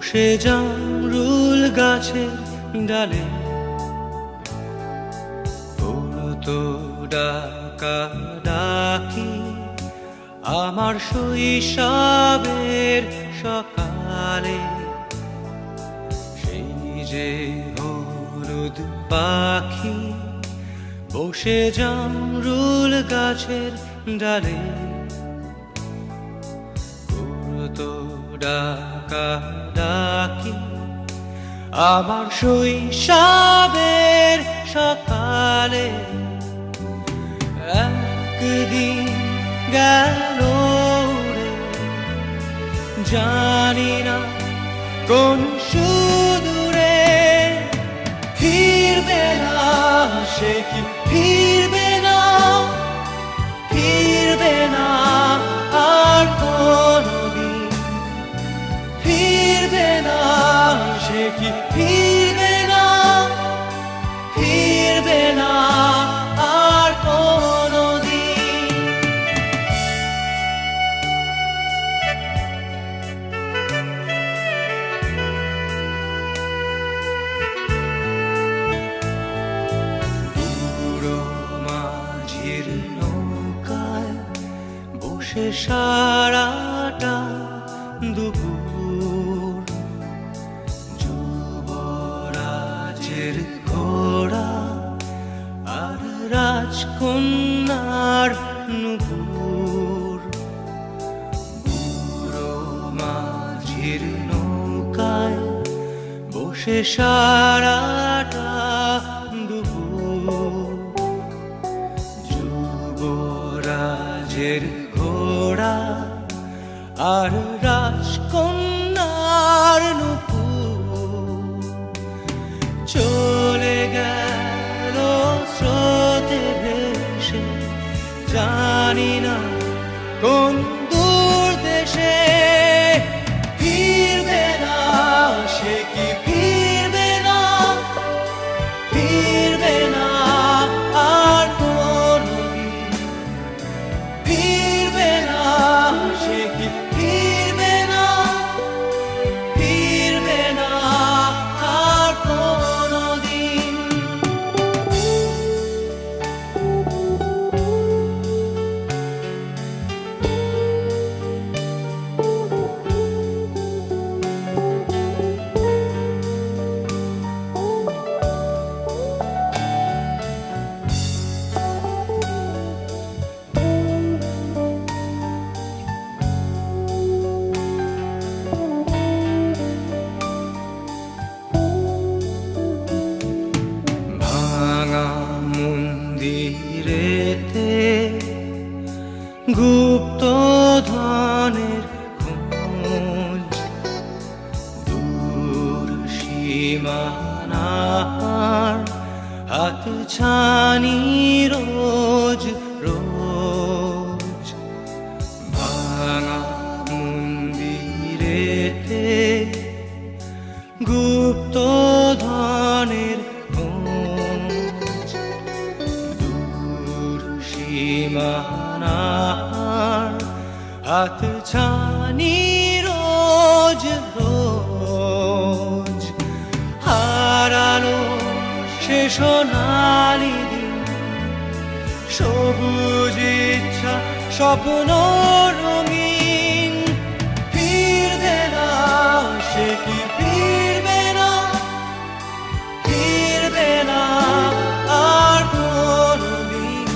বসে জামরুল গাছের ডালে পড়তো ডাকা ডাকি আমার শৈশবের সকালে। সেই যে হলুদ পাখি বসে জামরুল গাছের ডালে পড়তো ডাকা ডাকি আমার শৈশবের সকালে। একদিন গেল রে, জানি না কোন সুদূরে, ফিরবে না সে কি ফিরবে না, ফিরবে না আর কোনদিন, ফিরবে না সে কি ফিরবে না, ফিরবে না আর কোনদিন। বুড়ো মাঝির নৌকায় বসে সারাটা দুপুর, যুবরাজের ঘোড়া আর রাজকন্যার নুপুর। বুড়ো মাঝির নৌকায় বসে সারাটা দুপুর, যুবরাজের ঘোড়া আর রাজকন্যার নুপুর। চলে গেল স্রোতে ভেসে, জানি না কোন দূর দেশে, ফিরবে না সে কি ফিরবে না, ফিরবে না আর কোনদিন, ফিরবে না সে কি ফিরবে না, ফিরবে না আর কোনদিন। ভাঙা মন্দিরেতে গুপ্ত ধনের খোঁজ, দূর সীমানার হাত ছানি রোজ রোজ। ভাঙা মন্দিরেতে গুপ্ত ধনের খোঁজ, দূর সীমানার হাত ছানি রোজ রোজ। হারানো সে সোনালি দিন, সবুজ ইচ্ছা স্বপ্ন রঙিন, ফিরবে না সে কি ফিরবে না, ফিরবে না আর কোনদিন,